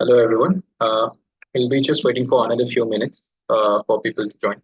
Hello, everyone. We'll be just waiting for another few minutes for people to join.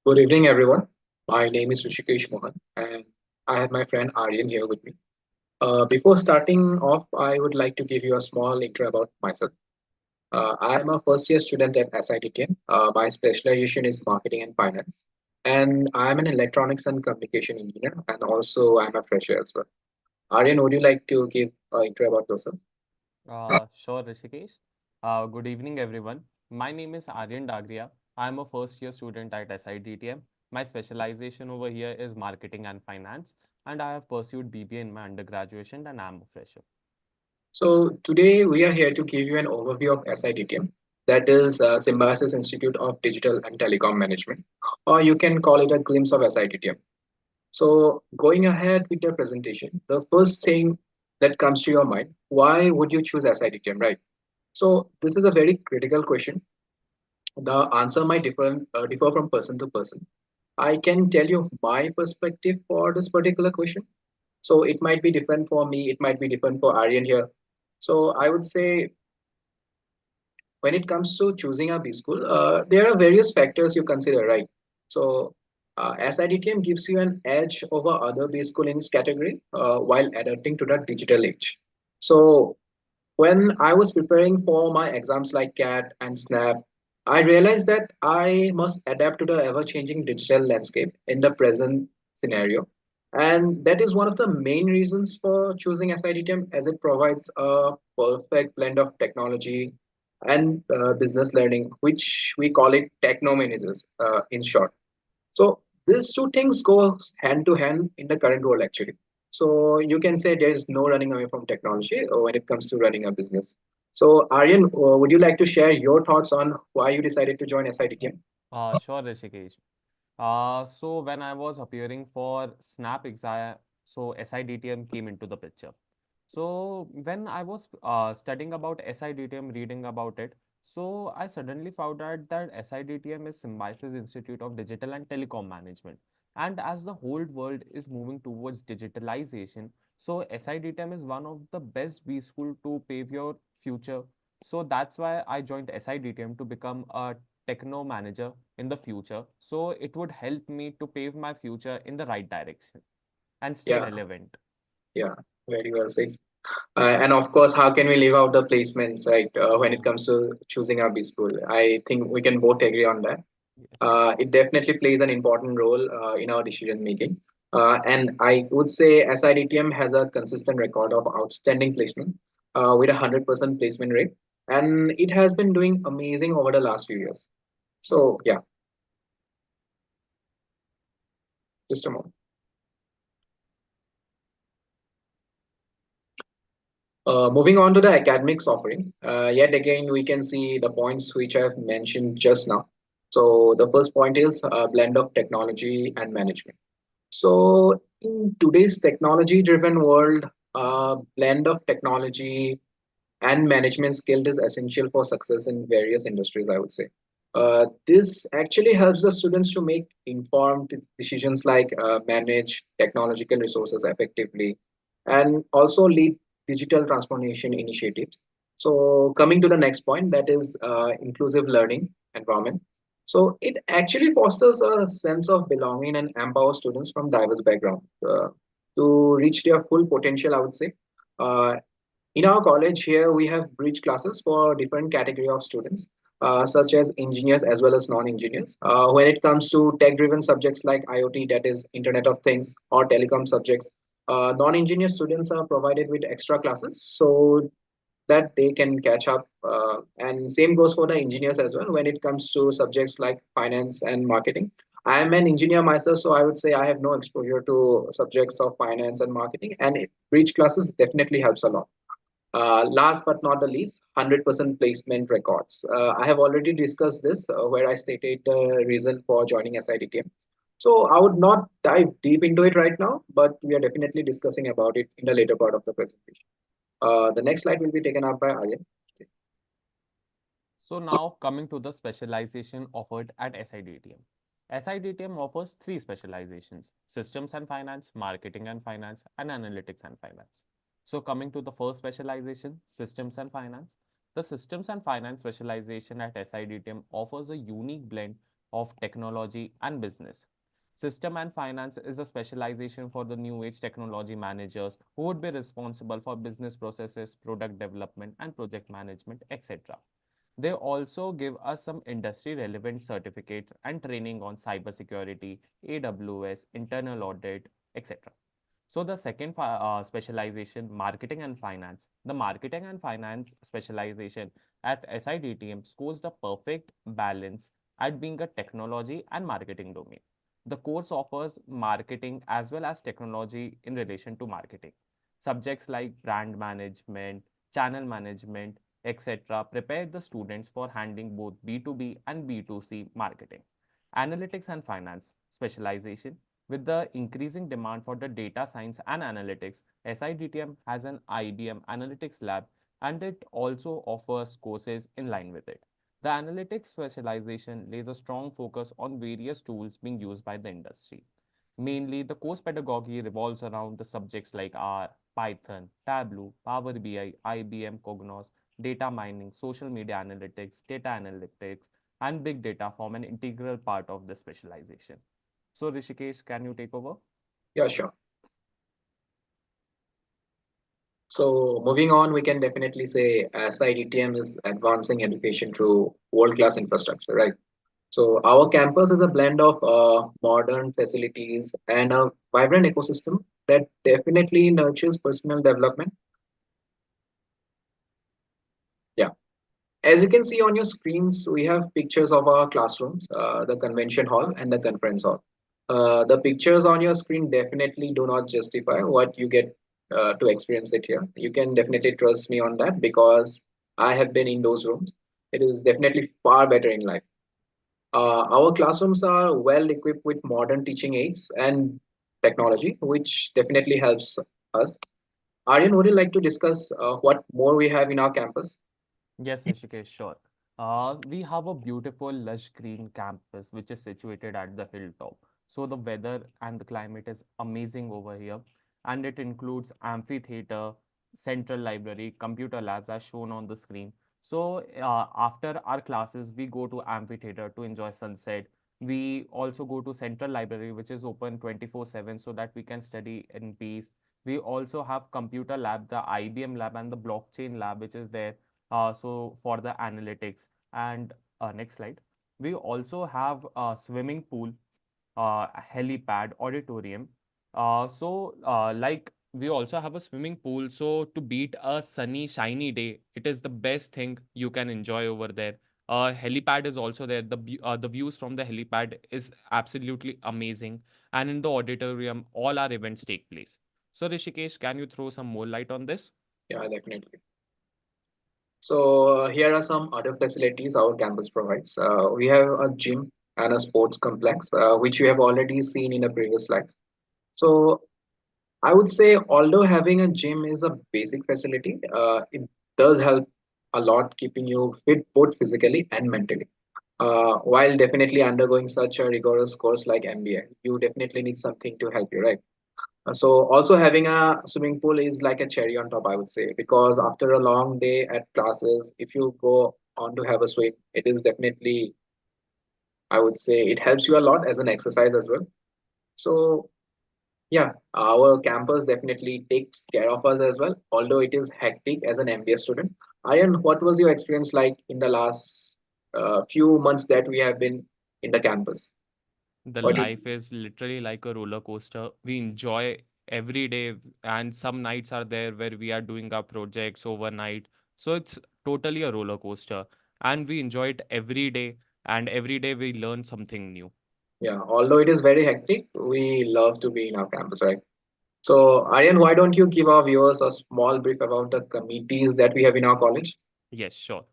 Good evening, everyone. My name is Rishikesh Mohan, and I have my friend Aryan here with me. Before starting off, I would like to give you a small intro about myself. I am a first year student at SIDTM. My specialization is marketing and finance, and I'm an electronics and communication engineer, and also I'm a fresher as well. Aryan, would you like to give an intro about yourself? Sure, Rishikesh. Good evening, everyone. My name is Aryan Dagria. I am a first year student at SIDTM. My specialization over here is marketing and finance, and I have pursued BBA in my undergraduate, and I am a fresher. So today we are here to give you an overview of SIDTM, that is Symbiosis Institute of Digital and Telecom Management, or you can call it a glimpse of SIDTM. So going ahead with the presentation, the first thing that comes to your mind, why would you choose SIDTM, right? So this is a very critical question. The answer might differ from person to person. I can tell you my perspective for this particular question. So it might be different for me, it might be different for Aryan here. So I would say when it comes to choosing a B school, there are various factors you consider, right? So SIDTM gives you an edge over other B school in this category while adapting to the digital age. So when I was preparing for my exams like CAT and SNAP, I realized that I must adapt to the ever-changing digital landscape in the present scenario. And that is one of the main reasons for choosing SIDTM as it provides a perfect blend of technology and business learning, which we call it technomenaces in short. So these two things go hand to hand in the current role actually. So you can say there is no running away from technology when it comes to running a business. So Aryan, would you like to share your thoughts on why you decided to join SIDTM? Sure, Rishikesh. So when I was appearing for SNAP exam, so SIDTM came into the picture. So when I was studying about SIDTM, reading about it, so I suddenly found out that SIDTM is Symbiosis Institute of Digital and Telecom Management. And as the whole world is moving towards digitalization, so SIDTM is one of the best B school to pave your future. So that's why I joined SIDTM to become a techno manager in the future. So it would help me to pave my future in the right direction and stay Yeah, relevant. yeah, very well said. And of course, how can we leave out the placements, right? When it Oh, comes to choosing our B school, I think we can both agree on that. yes. It definitely plays an important role in our decision making. And I would say SIDTM has a consistent record of outstanding placement with 100% placement rate, and it has been doing amazing over the last few years. So yeah, just a moment. Moving on to the academics offering, yet again we can see the points which I've mentioned just now. So the first point is a blend of technology and management. So in today's technology-driven world, a blend of technology and management skill is essential for success in various industries, I would say. This actually helps the students to make informed decisions like manage technological resources effectively and also lead digital transformation initiatives. So coming to the next point, that is inclusive learning environment. So it actually fosters a sense of belonging and empowers students from diverse backgrounds to reach their full potential, I would say. Uh, in our college here, we have bridge classes for different category of students, such as engineers as well as non-engineers. When it comes to tech-driven subjects like IoT, that is Internet of Things, or telecom subjects, non-engineer students are provided with extra classes so that they can catch up. And same goes for the engineers as well when it comes to subjects like finance and marketing. I am an engineer myself, so I would say I have no exposure to subjects of finance and marketing, and bridge classes definitely helps a lot. Last but not the least, 100% placement records. I have already discussed this where I stated the reason for joining SIDTM. So I would not dive deep into it right now, but we are definitely discussing about it in the later part of the presentation. The next slide will be taken up by Aryan. So now coming to the specialization offered at SIDTM. SIDTM offers three specializations: systems and finance, marketing and finance, and analytics and finance. So coming to the first specialization, systems and finance. The systems and finance specialization at SIDTM offers a unique blend of technology and business. System and finance is a specialization for the new age technology managers who would be responsible for business processes, product development, and project management, etc. They also give us some industry relevant certificates and training on cybersecurity, AWS, internal audit, etc. So the second specialization, marketing and finance. The marketing and finance specialization at SIDTM scores the perfect balance at being a technology and marketing domain. The course offers marketing as well as technology in relation to marketing. Subjects like brand management, channel management, etc. prepare the students for handling both B2B and B2C marketing. Analytics and finance specialization. With the increasing demand for the data science and analytics, SIDTM has an IBM analytics lab and it also offers courses in line with it. The analytics specialization lays a strong focus on various tools being used by the industry. Mainly, the course pedagogy revolves around the subjects like R, Python, Tableau, Power BI, IBM Cognos, data mining, social media analytics, data analytics, and big data form an integral part of the specialization. So, Rishikesh, can you take over? Yeah, sure. So moving on, we can definitely say SIDTM is advancing education through world-class infrastructure, right? So our campus is a blend of modern facilities and a vibrant ecosystem that definitely nurtures personal development. Yeah. As you can see on your screens, we have pictures of our classrooms, the convention hall and the conference hall. The pictures on your screen definitely do not justify what you get to experience it here. You can definitely trust me on that because I have been in those rooms. It is definitely far better in life. Our classrooms are well equipped with modern teaching aids and technology, which definitely helps us. Aryan, would you like to discuss what more we have in our campus? Yes, Rishikesh, sure. We have a beautiful lush green campus which is situated at the hilltop. So the weather and the climate is amazing over here, and it includes amphitheater, central library, computer labs as shown on the screen. So after our classes, we go to amphitheater to enjoy sunset. We also go to central library which is open 24/7 so that we can study in peace. We also have computer lab, the IBM lab and the blockchain lab which is there so for the analytics. And next slide. We also have a swimming pool, a helipad, auditorium. Like we also have a swimming pool. So to beat a sunny, shiny day, it is the best thing you can enjoy over there. Helipad is also there. The views from the helipad is absolutely amazing. And in the auditorium, all our events take place. So Rishikesh, can you throw some more light on this? Yeah, definitely. So here are some other facilities our campus provides. We have a gym and a sports complex, which you have already seen in the previous slides. So I would say, although having a gym is a basic facility, it does help a lot keeping you fit both physically and mentally. While definitely undergoing such a rigorous course like MBA, you definitely need something to help you, right? So also having a swimming pool is like a cherry on top, I would say, because after a long day at classes, if you go on to have a swim, it is definitely, I would say, it helps you a lot as an exercise as well. So yeah, our campus definitely takes care of us as well, although it is hectic as an MBA student. Aryan, what was your experience like in the last few months that we have been in the campus? The What did life is literally like a roller coaster. We enjoy every day, and some nights are there where we are doing our projects overnight. So it's totally a roller coaster, and we enjoy it every day, and every day we learn something new. yeah, although it is very hectic, we love to be in our campus, right? So, Aryan, why don't you give our viewers a small brief about the committees that we have in our college? Yes, sure.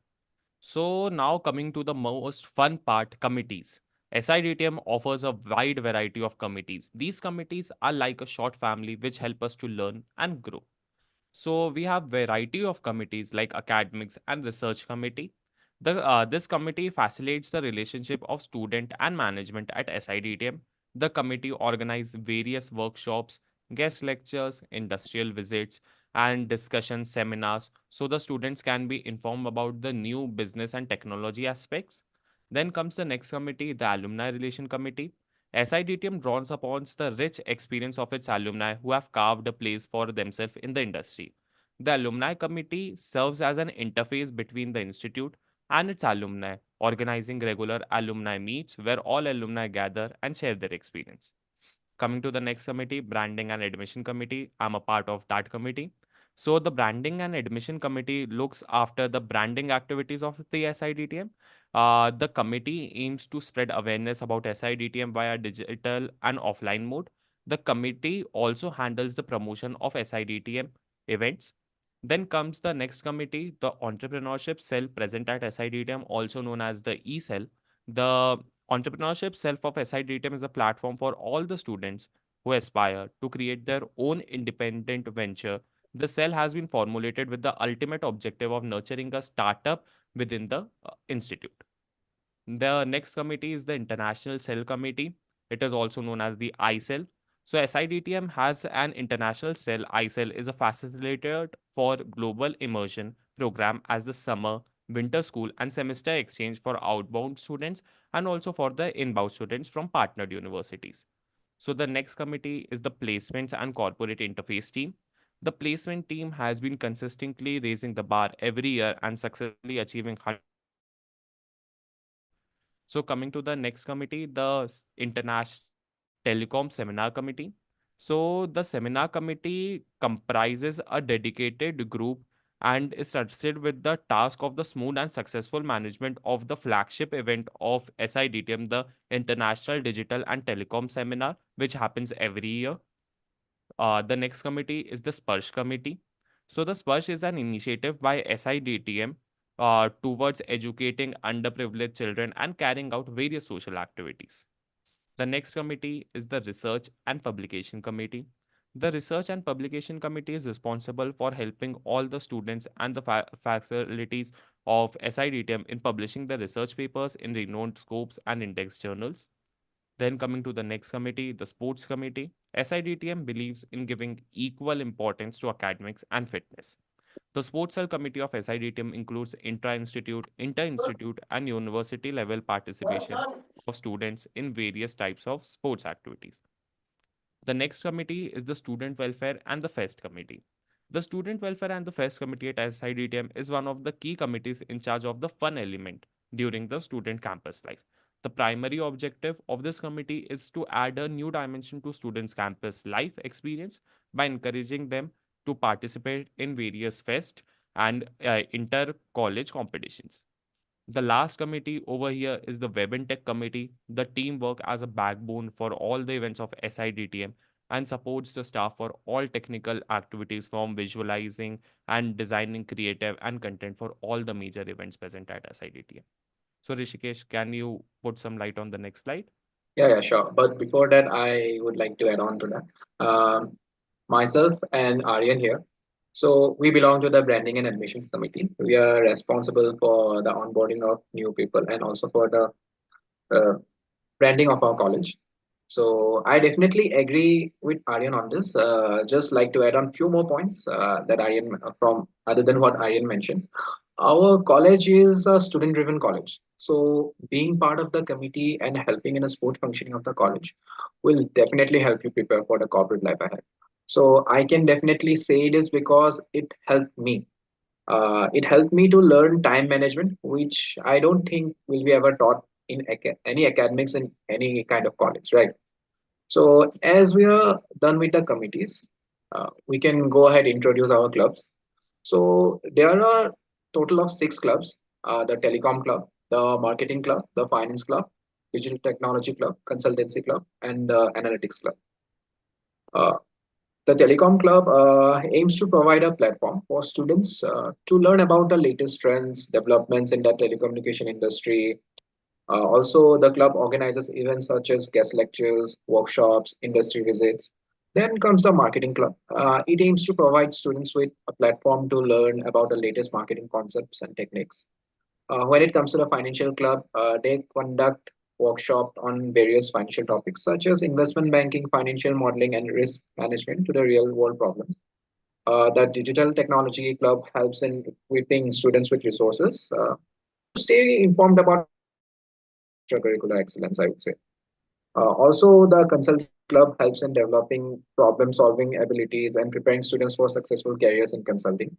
So now coming to the most fun part, committees. SIDTM offers a wide variety of committees. These committees are like a short family which help us to learn and grow. So we have variety of committees like academics and research committee. This committee facilitates the relationship of student and management at SIDTM. The committee organize various workshops, guest lectures, industrial visits, and discussion seminars so the students can be informed about the new business and technology aspects. Then comes the next committee, the Alumni Relation Committee. SIDTM draws upon the rich experience of its alumni who have carved a place for themselves in the industry. The Alumni Committee serves as an interface between the institute and its alumni, organizing regular alumni meets where all alumni gather and share their experience. Coming to the next committee, branding and admission committee, I'm a part of that committee. So the branding and admission committee looks after the branding activities of the SIDTM. The committee aims to spread awareness about SIDTM via digital and offline mode. The committee also handles the promotion of SIDTM events. Then comes the next committee, the entrepreneurship cell present at SIDTM, also known as the E cell. The entrepreneurship self of SIDTM is a platform for all the students who aspire to create their own independent venture. The cell has been formulated with the ultimate objective of nurturing a startup within the institute. The next committee is the International Cell Committee. It is also known as the ICEL. So SIDTM has an international cell. ICEL is a facilitator for global immersion program as the summer, winter school and semester exchange for outbound students and also for the inbound students from partnered universities. So the next committee is the placements and corporate interface team. The placement team has been consistently raising the bar every year and successfully achieving 100% placement in the industry. So coming to the next committee, the International Telecom Seminar Committee. So the seminar committee comprises a dedicated group and is trusted with the task of the smooth and successful management of the flagship event of SIDTM, the International Digital and Telecom Seminar, which happens every year. The next committee is the Sparsh Committee. So the Sparsh is an initiative by SIDTM towards educating underprivileged children and carrying out various social activities. The next committee is the Research and Publication Committee. The Research and Publication Committee is responsible for helping all the students and the facilities of SIDTM in publishing the research papers in renowned scopes and index journals. Then coming to the next committee, the Sports Committee. SIDTM believes in giving equal importance to academics and fitness. The Sports Cell Committee of SIDTM includes intra-institute, inter-institute, and university-level participation of students in various types of sports activities. The next committee is the Student Welfare and the Fest Committee. The Student Welfare and the Fest Committee at SIDTM is one of the key committees in charge of the fun element during the student campus life. The primary objective of this committee is to add a new dimension to students' campus life experience by encouraging them to participate in various fest and inter-college competitions. The last committee over here is the Web and Tech Committee. The team work as a backbone for all the events of SIDTM and supports the staff for all technical activities from visualizing and designing creative and content for all the major events present at SIDTM. So Rishikesh, can you put some light on the next slide? Yeah, sure. But before that, I would like to add on to that. Myself and Aryan here. So we belong to the Branding and Admissions Committee. We are responsible for the onboarding of new people and also for the uh, branding of our college. So I definitely agree with Aryan on this. Just like to add on few more points that Aryan from other than what Aryan mentioned. Our college is a student-driven college. So being part of the committee and helping in a smooth functioning of the college will definitely help you prepare for the corporate life ahead. So I can definitely say this because it helped me. It helped me to learn time management, which I don't think will be ever taught in any academics in any kind of college, right? So as we are done with the committees, we can go ahead and introduce our clubs. So there are total of six clubs: the Telecom Club, the Marketing Club, the Finance Club, Digital Technology Club, Consultancy Club, and the Analytics Club. Uh, the Telecom Club aims to provide a platform for students to learn about the latest trends, developments in the telecommunication industry. Also, the club organizes events such as guest lectures, workshops, industry visits. Then comes the Marketing Club. It aims to provide students with a platform to learn about the latest marketing concepts and techniques. When it comes to the Financial Club, they conduct workshops on various financial topics such as investment banking, financial modeling, and risk management to the real world problems. The Digital Technology Club helps in equipping students with resources to stay informed about technology and extracurricular excellence, I would say. Also, the Consultancy Club helps in developing problem solving abilities and preparing students for successful careers in consulting.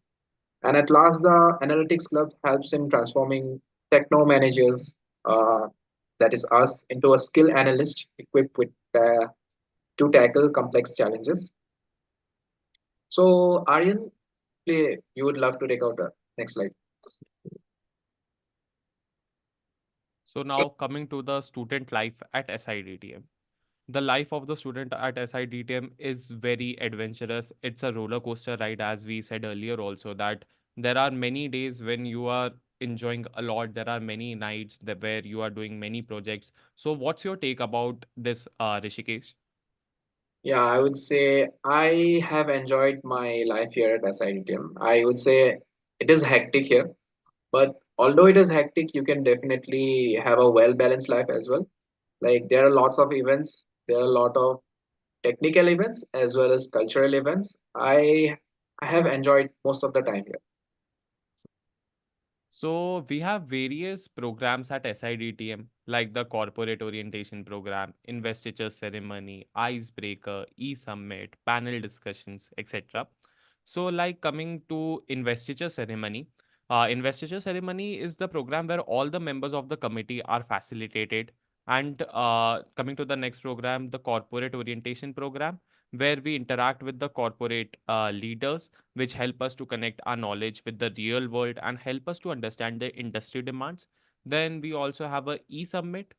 And at last, the Analytics Club helps in transforming techno managers, uh, that is us, into a skill analyst equipped with to tackle complex challenges. So, Aryan, you would love to take out the next slide. So now coming to the student life at SIDTM. The life of the student at SIDTM is very adventurous. It's a roller coaster ride, as we said earlier, also that there are many days when you are enjoying a lot. There are many nights where you are doing many projects. So, what's your take about this, Rishikesh? Yeah, I would say I have enjoyed my life here at SIDTM. I would say it is hectic here, but although it is hectic, you can definitely have a well balanced life as well. Like there are lots of events, there are a lot of technical events as well as cultural events. I have enjoyed most of the time here. So we have various programs at SIDTM like the corporate orientation program, investiture ceremony, icebreaker, e-summit, panel discussions, etc. So like coming to investiture ceremony is the program where all the members of the committee are facilitated. And coming to the next program, the corporate orientation program. where we interact with the corporate leaders, which help us to connect our knowledge with the real world and help us to understand the industry demands. Then we also have a e-summit,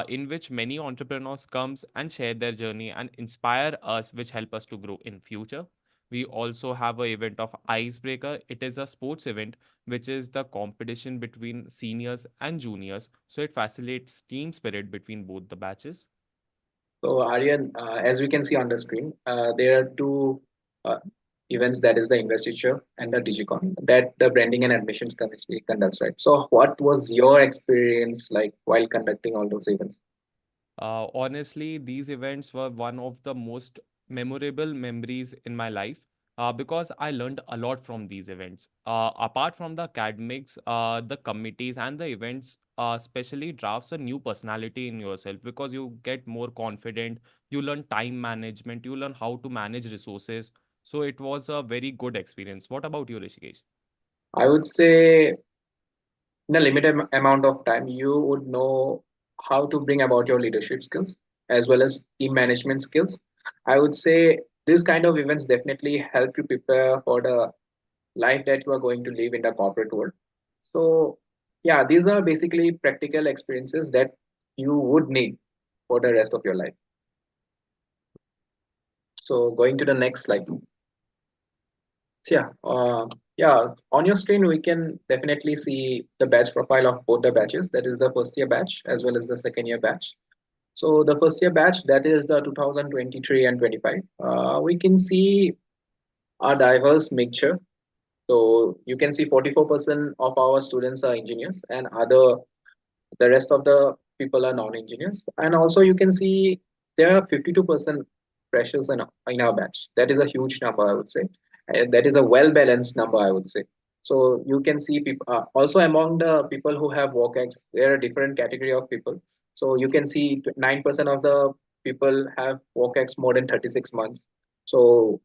in which many entrepreneurs comes and share their journey and inspire us, which help us to grow in future. We also have a event of icebreaker. It is a sports event which is the competition between seniors and juniors, so it facilitates team spirit between both the batches. So Aryan, as we can see on the screen, there are two uh, events, that is the investiture and the Digicon, that the branding and admissions committee conducts, right? So what was your experience like while conducting all those events? Honestly, these events were one of the most memorable memories in my life, because I learned a lot from these events. Apart from the academics, the committees and the events especially drafts a new personality in yourself, because you get more confident, you learn time management, you learn how to manage resources. So it was a very good experience. What about you, Rishikesh? I would say in a limited amount of time, you would know how to bring about your leadership skills as well as team management skills. I would say these kind of events definitely help you prepare for the life that you are going to live in the corporate world. So, yeah, these are basically practical experiences that you would need for the rest of your life. So, going to the next slide. So, yeah, on your screen, we can definitely see the batch profile of both the batches. That is the first year batch as well as the second year batch. So, the first year batch, that is the 2023 and 25. We can see a diverse mixture. So, you can see 44% of our students are engineers and the rest of the people are non-engineers, and also you can see there are 52% freshers in our batch. That is a huge number, I would say, and that is a well balanced number, I would say. So you can see people also among the people who have work ex, there are a different category of people. So you can see 9% of the people have work ex more than 36 months. So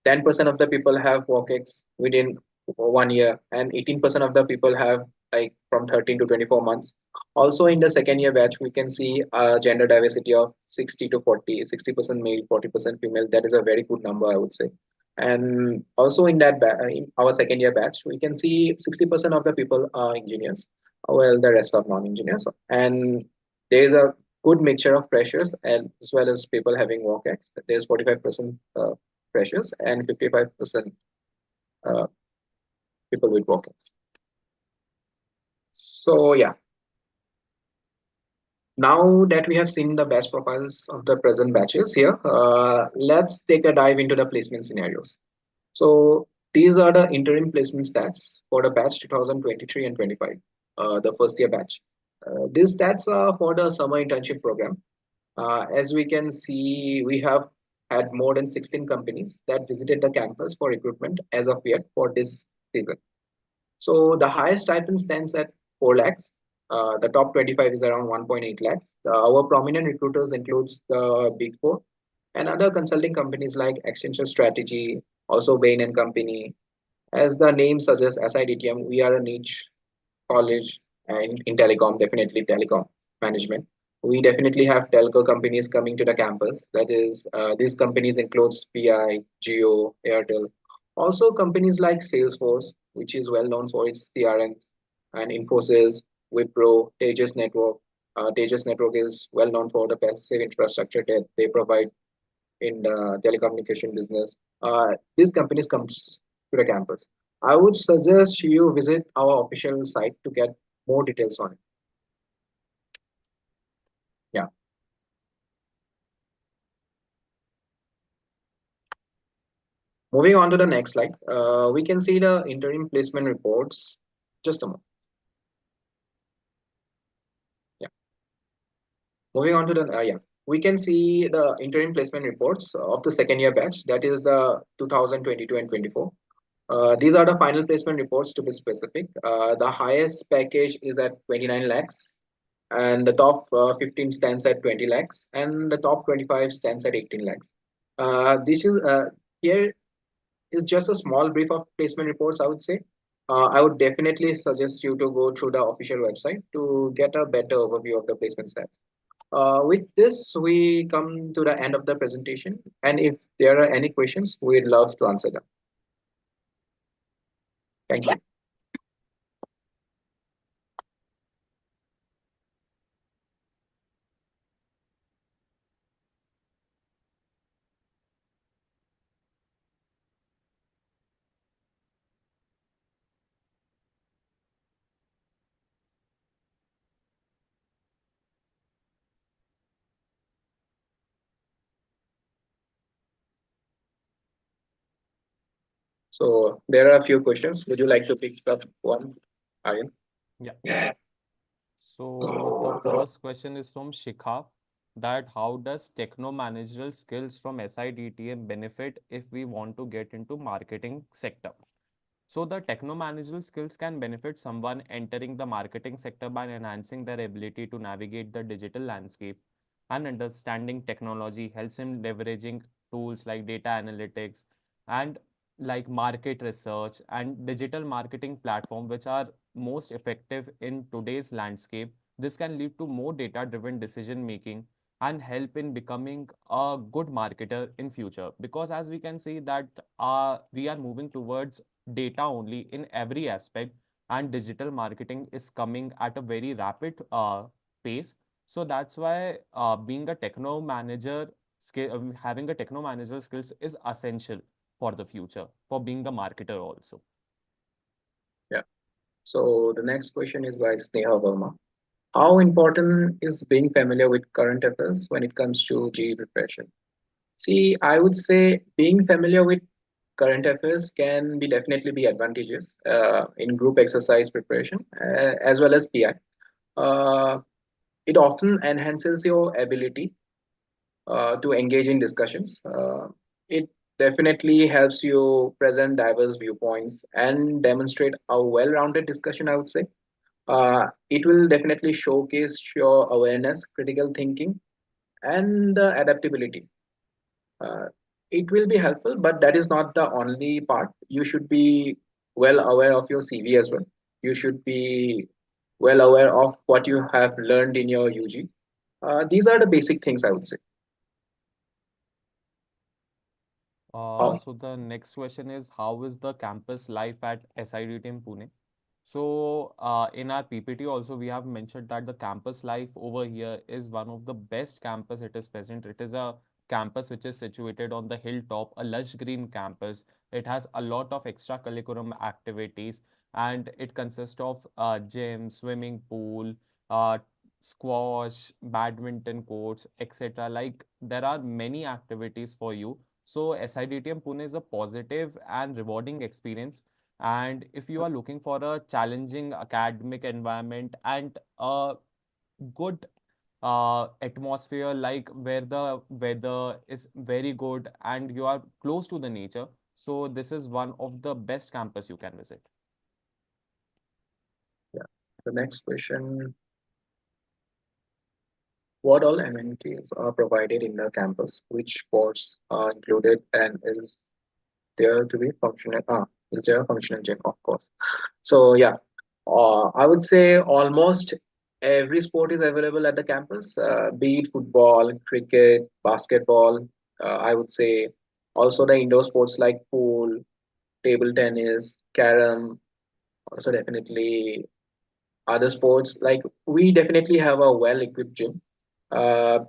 10% of the people have work ex within 1 year, and 18% of the people have like from 13 to 24 months. Also, in the second year batch, we can see a gender diversity of 60 to 40, 60% male, 40% female. That is a very good number, I would say. And also in in our second year batch, we can see 60% of the people are engineers, while the rest are non-engineers. And there is a good mixture of freshers and as well as people having work ex. There's 45% freshers and 55% uh, people with work ex. So yeah, now that we have seen the batch profiles of the present batches here, let's take a dive into the placement scenarios. So these are the interim placement stats for the batch 2023 and 25, the first year batch. These stats are for the summer internship program. As we can see, we have had more than 16 companies that visited the campus for recruitment as of yet for this season. So the highest stipend stands at 4 lakhs. The top 25 is around 1.8 lakhs. Our prominent recruiters includes the Big Four and other consulting companies like Accenture Strategy, also Bain and Company. As the name suggests, SIDTM, we are a niche college in telecom, definitely telecom management. We definitely have telco companies coming to the campus. That is, these companies includes PI, Geo, Airtel. Also, companies like Salesforce, which is well known for its CRM, and Infosys, Wipro, Tejas Network. Tejas Network is well known for the passive infrastructure that they provide in the telecommunication business. These companies come to the campus. I would suggest you visit our official site to get more details on it. Yeah. Moving on to the next slide, we can see the interim placement reports. Just a moment. Yeah. Moving on to the yeah, we can see the interim placement reports of the second year batch. That is the 2022 and 24. These are the final placement reports to be specific. The highest package is at 29 lakhs, and the top 15 stands at 20 lakhs, and the top 25 stands at 18 lakhs. This is here is just a small brief of placement reports, I would say. I would definitely suggest you to go through the official website to get a better overview of the placement stats. With this, we come to the end of the presentation. And if there are any questions, we'd love to answer them. Thank you. So there are a few questions. Would you like to pick up one, Aryan? Yeah. So the first question is from Shikha, that how does techno-managerial skills from SIDTM benefit if we want to get into marketing sector? So the techno-managerial skills can benefit someone entering the marketing sector by enhancing their ability to navigate the digital landscape, and understanding technology helps in leveraging tools like data analytics and like market research and digital marketing platform, which are most effective in today's landscape. This can lead to more data driven decision making and help in becoming a good marketer in future, because as we can see that we are moving towards data only in every aspect, and digital marketing is coming at a very rapid pace. So that's why being a techno manager having a techno manager skills is essential for the future for being a marketer also. Yeah. So the next question is by Sneha Verma. How important is being familiar with current affairs when it comes to GE preparation? See, I would say being familiar with current affairs can be definitely be advantageous in group exercise preparation as well as PI. Uh, it often enhances your ability to engage in discussions. It definitely helps you present diverse viewpoints and demonstrate a well-rounded discussion, I would say. It will definitely showcase your awareness, critical thinking, and the adaptability. Uh, it will be helpful, but that is not the only part. You should be well aware of your CV as well. You should be well aware of what you have learned in your UG. These are the basic things I would say. Um, So the next question is, how is the campus life at SIDTM Pune? So in our PPT also we have mentioned that the campus life over here is one of the best campus it is present. It is a campus which is situated on the hilltop, a lush green campus. It has a lot of extracurricular activities, and it consists of gym, swimming pool, uh, squash, badminton courts, etc. Like there are many activities for you. So SIDTM Pune is a positive and rewarding experience, and if you are looking for a challenging academic environment and a good atmosphere, like where the weather is very good and you are close to the nature, so this is one of the best campus you can visit. yeah. The next question: what all amenities are provided in the campus? Which sports are included, and there to be functional? Is there a functional gym? Of course. So yeah, I would say almost every sport is available at the campus, be it football, cricket, basketball. I would say also the indoor sports like pool, table tennis, carom. Also definitely other sports like we definitely have a well-equipped gym.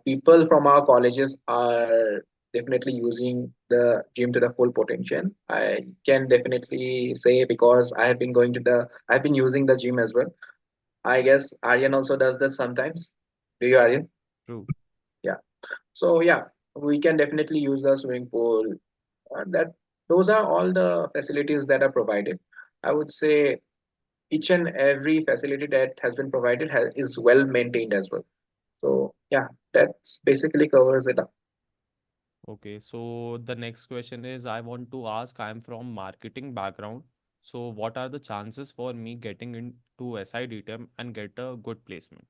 People from our colleges are definitely using the gym to the full potential. I can definitely say because I've been using the gym as well. I guess Aryan also does that sometimes. Do you, Aryan? True. Yeah. So yeah, we can definitely use the swimming pool. That those are all the facilities that are provided. I would say each and every facility that has been provided is well maintained as well. So yeah, that's basically covers it up. Okay, so the next question is, I want to ask, I'm from marketing background, so what are the chances for me getting into SIDTM and get a good placement?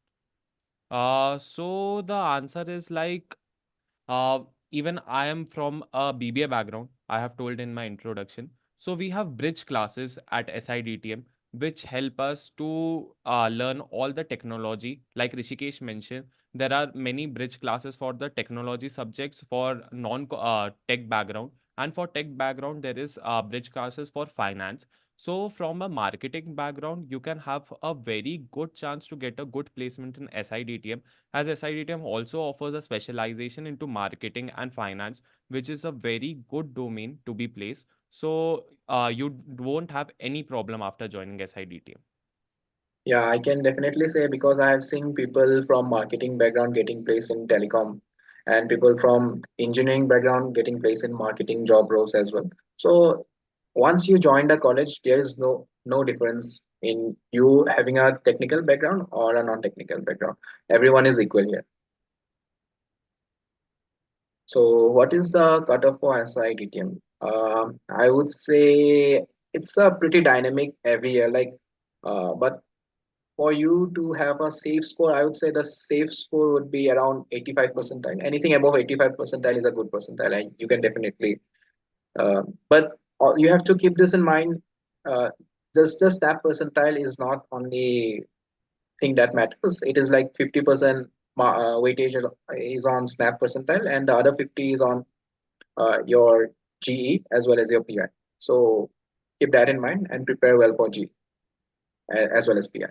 So the answer is like, uh, even I am from a BBA background, I have told in my introduction. So we have bridge classes at SIDTM, which help us to learn all the technology. Like Rishikesh mentioned, There are many bridge classes for the technology subjects for non tech background, and for tech background there is bridge classes for finance. So from a marketing background, you can have a very good chance to get a good placement in SIDTM, as SIDTM also offers a specialization into marketing and finance, which is a very good domain to be placed. So you won't have any problem after joining SIDTM. Yeah, I can definitely say because I have seen people from marketing background getting placed in telecom and people from engineering background getting placed in marketing job roles as well. So once you join the college, there is no difference in you having a technical background or a non-technical background. Everyone is equal here. So what is the cutoff for SIDTM? I would say it's a pretty dynamic every year. But for you to have a safe score, I would say the safe score would be around 85 percentile. Anything above 85 percentile is a good percentile, and you can definitely. But you have to keep this in mind. Uh, just that percentile is not only thing that matters. It is like 50% weightage is on snap percentile, and the other 50 is on your GE as well as your PI. So keep that in mind and prepare well for G as well as PI.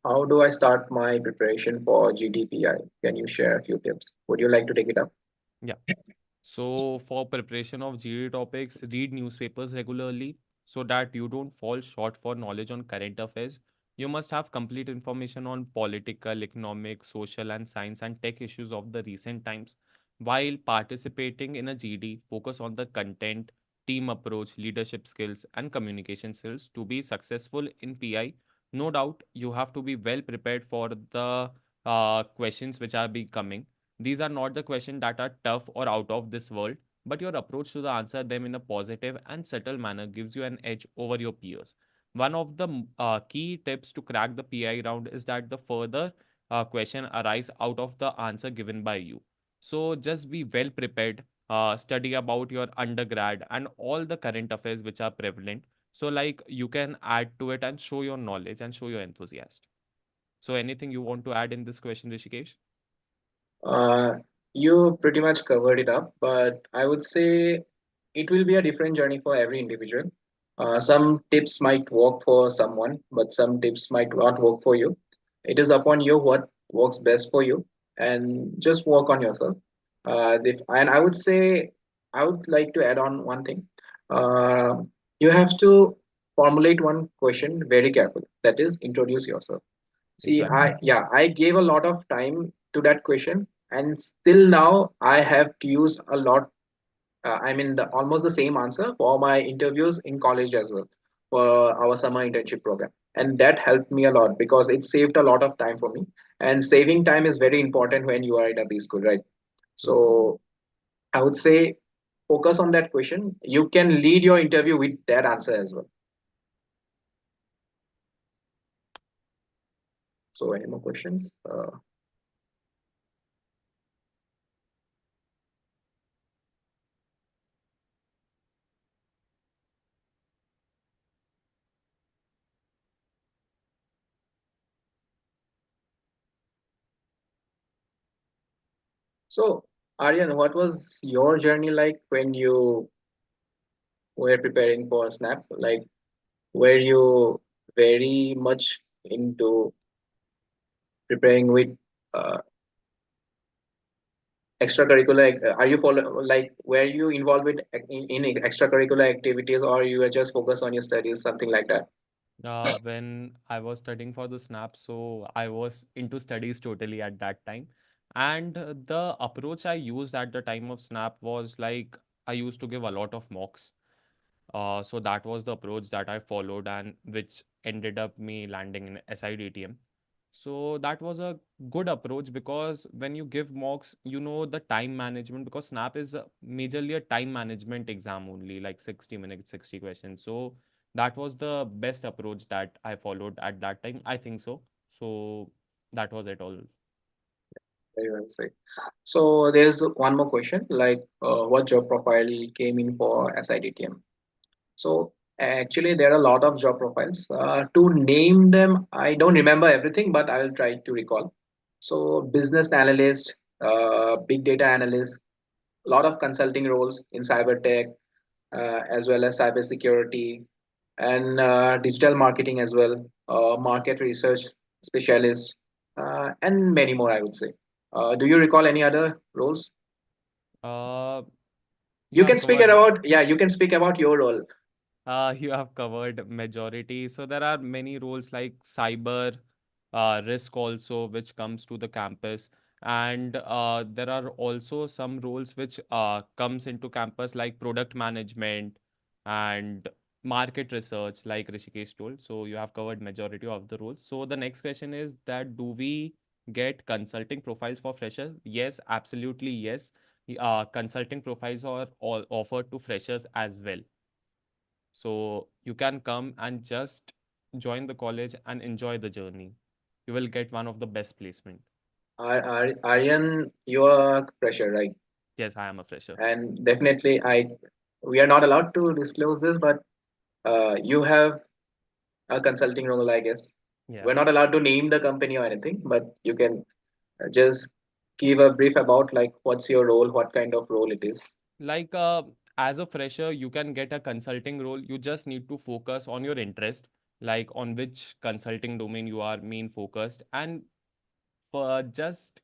How do I start my preparation for GDPI? Can you share a few tips? Would you like to take it up? Yeah. So, for preparation of GD topics, read newspapers regularly so that you don't fall short for knowledge on current affairs. You must have complete information on political, economic, social, and science and tech issues of the recent times. While participating in a GD, focus on the content, team approach, leadership skills, and communication skills to be successful in PI. No doubt, you have to be well prepared for the questions which are be coming. These are not the questions that are tough or out of this world, but your approach to the answer them in a positive and subtle manner gives you an edge over your peers. One of the key tips to crack the PI round is that the further question arise out of the answer given by you. So just be well prepared, study about your undergrad and all the current affairs which are prevalent. So like you can add to it and show your knowledge and show your enthusiasm. So anything you want to add in this question, Rishikesh? Uh, you pretty much covered it up, but I would say it will be a different journey for every individual. Some tips might work for someone, but some tips might not work for you. It is upon you what works best for you, and just work on yourself. And I would say, I would like to add on one thing. Uh, you have to formulate one question very carefully. That is, introduce yourself. See, Exactly. I gave a lot of time to that question, and still now I have to use a lot. I mean, the almost the same answer for my interviews in college as well for our summer internship program, and that helped me a lot because it saved a lot of time for me. And saving time is very important when you are in a B school, right? True. So I would say focus on that question. You can lead your interview with that answer as well. So, any more questions? So, Aryan, what was your journey like when you were preparing for Snap? Like, were you very much into preparing with uh, extracurricular? Are you follow like were you involved with in extracurricular activities, or you were just focused on your studies, something like that? When I was studying for the SNAP, so I was into studies totally at that time. And the approach I used at the time of SNAP was like I used to give a lot of mocks. So that was the approach that I followed and which ended up me landing in SIDTM. So that was a good approach because when you give mocks, you know the time management because SNAP is majorly a time management exam only, like 60 minutes, 60 questions. So that was the best approach that I followed at that time. I think so. So that was it all. Very well said. So there's one more question, like what job profile came in for SIDTM? So Actually, there are a lot of job profiles. To name them, I don't remember everything, but I will try to recall. So, business analyst, big data analyst, a lot of consulting roles in cyber tech, as well as cyber security and digital marketing as well, market research specialist, and many more, I would say. Do you recall any other roles? Uh, you You can have speak covered about, yeah, you can speak about your role. You have covered majority. So there are many roles like cyber risk also, which comes to the campus, and there are also some roles which comes into campus like product management and market research, like Rishikesh told. So you have covered majority of the roles. So the next question is that do we get consulting profiles for freshers? Yes, absolutely yes. Consulting profiles are all offered to freshers as well, so you can come and just join the college and enjoy the journey. You will get one of the best placement. Aryan, you are fresher, right? Yes, I am a fresher. And definitely, we are not allowed to disclose this, but you have a consulting role, I guess. Yeah. We're not allowed to name the company or anything, but you can just give a brief about like what's your role, what kind of role it is. Like as a fresher, you can get a consulting role. You just need to focus on your interest, like on which consulting domain you are main focused, and just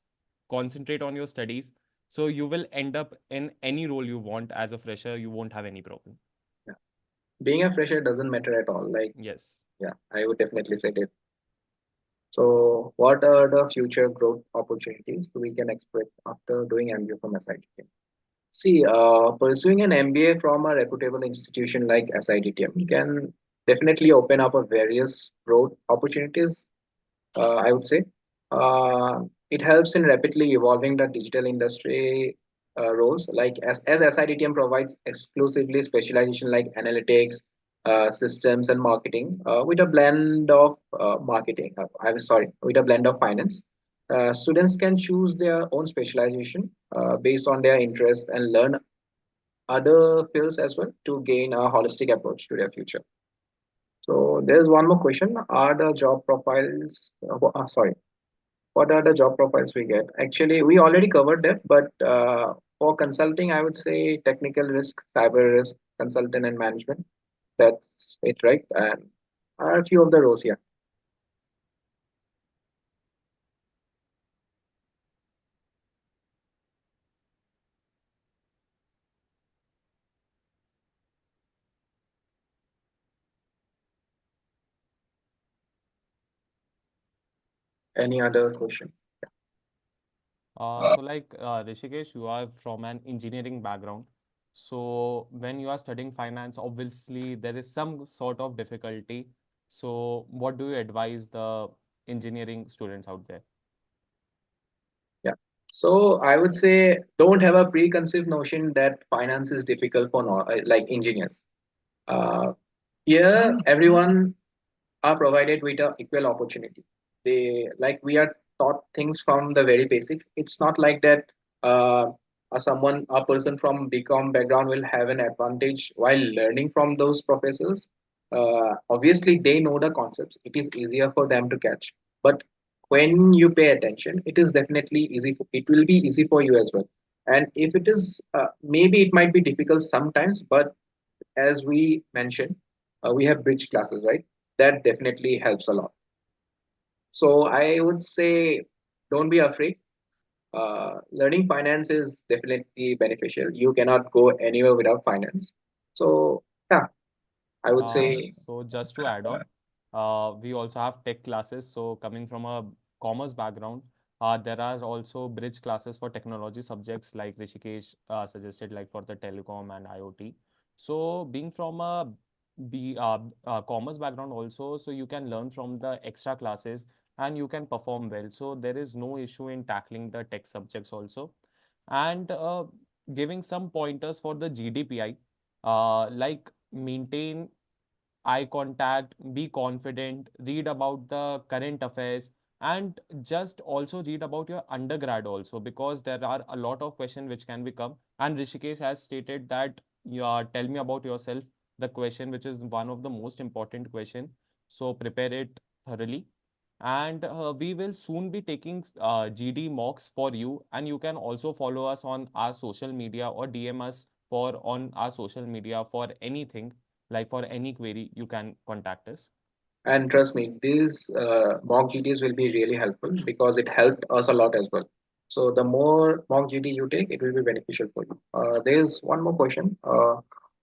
concentrate on your studies. So you will end up in any role you want as a fresher. You won't have any problem. Yeah. Being a fresher doesn't matter at all. Like, Yes. yeah, I would definitely say it. So, what are the future growth opportunities we can expect after doing MBA from SITM? See, pursuing an MBA from a reputable institution like SIDTM can definitely open up a various growth opportunities, I would say. It helps in rapidly evolving the digital industry roles, like as SIDTM provides exclusively specialization like analytics, systems, and marketing with a blend of marketing. I'm sorry, with a blend of finance. Students can choose their own specialization based on their interests and learn other fields as well to gain a holistic approach to their future. So there's one more question: Are the job profiles? Sorry, what are the job profiles we get? Actually, we already covered that, but for consulting, I would say technical risk, cyber risk, consultant, and management. That's it, right? And are a few of the roles here. Any other question? Rishikesh, you are from an engineering background. So when you are studying finance, obviously there is some sort of difficulty. So what do you advise the engineering students out there? Yeah. So I would say don't have a preconceived notion that finance is difficult for no, like engineers. Uh, Here, everyone are provided with a equal opportunity. They like we are taught things from the very basic. It's not like that a person from BCom background will have an advantage while learning from those professors. Obviously, they know the concepts. It is easier for them to catch. But when you pay attention, it is definitely easy. It will be easy for you as well. And if it is, maybe it might be difficult sometimes, but as we mentioned, we have bridge classes, right? That definitely helps a lot. So I would say don't be afraid. Learning finance is definitely beneficial. You cannot go anywhere without finance. So yeah, I would say So just to add on, we also have tech classes. So coming from a commerce background, there are also bridge classes for technology subjects like Rishikesh suggested, like for the telecom and IoT. So being from a commerce background also, so you can learn from the extra classes and you can perform well. So there is no issue in tackling the tech subjects also. And giving some pointers for the GDPI, like maintain eye contact, be confident, read about the current affairs, and just also read about your undergrad also, because there are a lot of questions which can become. And Rishikesh has stated that you are, tell me about yourself. the question which is one of the most important question. So prepare it thoroughly. And we will soon be taking GD mocks for you, and you can also follow us on our social media or DM us for on our social media for anything, like for any query you can contact us. And trust me, these mock GDs will be really helpful because it helped us a lot as well. So the more mock GD you take, it will be beneficial for you. There's one more question.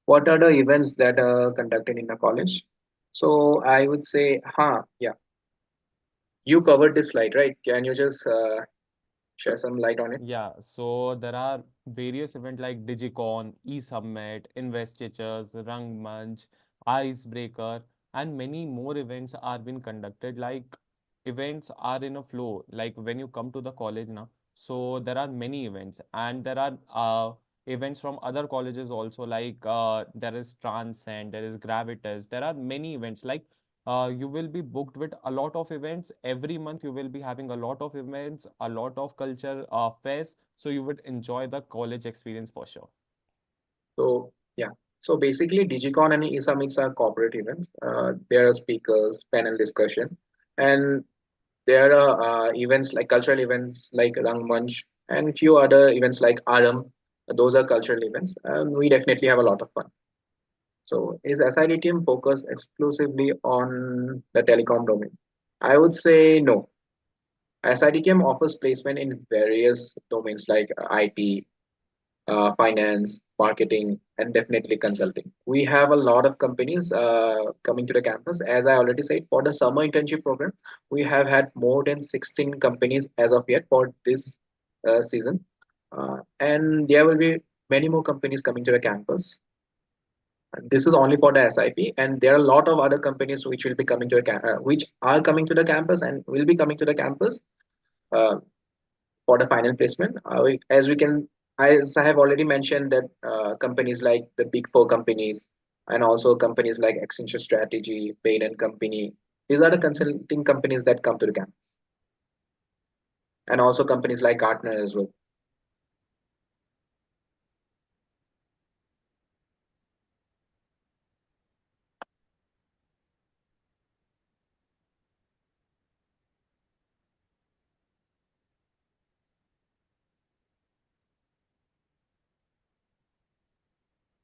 What are the events that are conducted in the college? So I would say, yeah, you covered this slide, right? Can you just share some light on it? Yeah, so there are various events like DigiCon, eSummit, Investitures, Rangmanch, Icebreaker, and many more events are being conducted. Like events are in a flow. Like when you come to the college now, so there are many events, and there are events from other colleges also. Like there is Transcend, there is Gravitas. There are many events. Like you will be booked with a lot of events every month. You will be having a lot of events, a lot of culture fairs, so you would enjoy the college experience for sure. So yeah. So basically, DigiCon and eSummits are corporate events. There are speakers, panel discussion, and there are events like cultural events like Rangmanch and few other events like Aram. Those are cultural events, and we definitely have a lot of fun. So is SIDTM focused exclusively on the telecom domain? I would say no. SIDTM offers placement in various domains like IT, finance, marketing, and definitely consulting. We have a lot of companies coming to the campus. As I already said, for the summer internship program, we have had more than 16 companies as of yet for this season. And there will be many more companies coming to the campus. This is only for the SIP, and there are a lot of other companies which will be coming to which are coming to the campus and will be coming to the campus uh, for the final placement. As we can, as I have already mentioned, that companies like the big four companies and also companies like Accenture Strategy, Bain and Company, these are the consulting companies that come to the campus, and also companies like Gartner as well.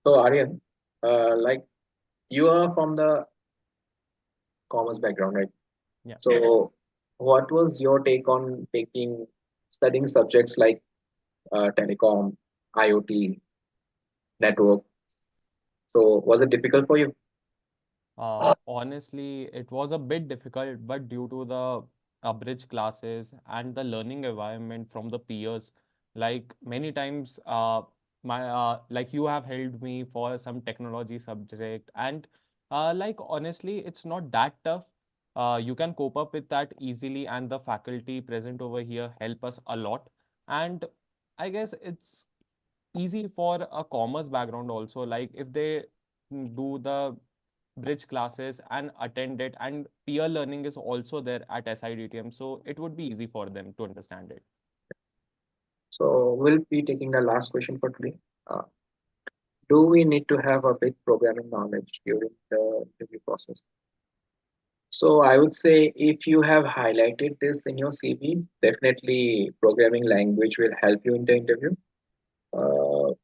So Aryan, like you are from the commerce background, right? Yeah. So what was your take on taking studying subjects like telecom, IoT, network? So was it difficult for you? Honestly, it was a bit difficult, but due to the abridged classes and the learning environment from the peers, like many times, my like you have held me for some technology subject, and like honestly, it's not that tough. You can cope up with that easily, and the faculty present over here help us a lot. And I guess it's easy for a commerce background also. Like if they do the bridge classes and attend it, and peer learning is also there at SIDTM, so it would be easy for them to understand it. So we'll be taking the last question for today. Uh, do we need to have a big programming knowledge during the interview process? So I would say if you have highlighted this in your CV, definitely programming language will help you in the interview. Uh,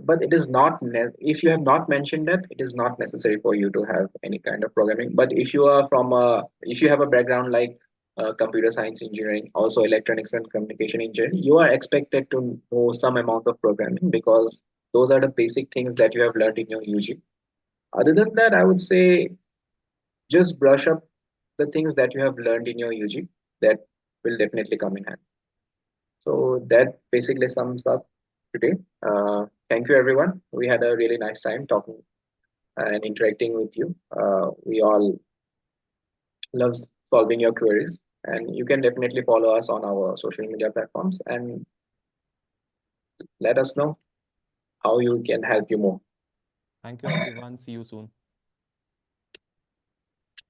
but it is not if you have not mentioned that, it is not necessary for you to have any kind of programming. But if you are from a if you have a background like computer science engineering, also electronics and communication engineering, you are expected to know some amount of programming because those are the basic things that you have learned in your UG. Other than that, I would say just brush up the things that you have learned in your UG. That will definitely come in handy. So that basically sums up today. Thank you, everyone. We had a really nice time talking and interacting with you. We all love solving your queries, and you can definitely follow us on our social media platforms and let us know how you can help you more. Thank you, everyone. See you soon.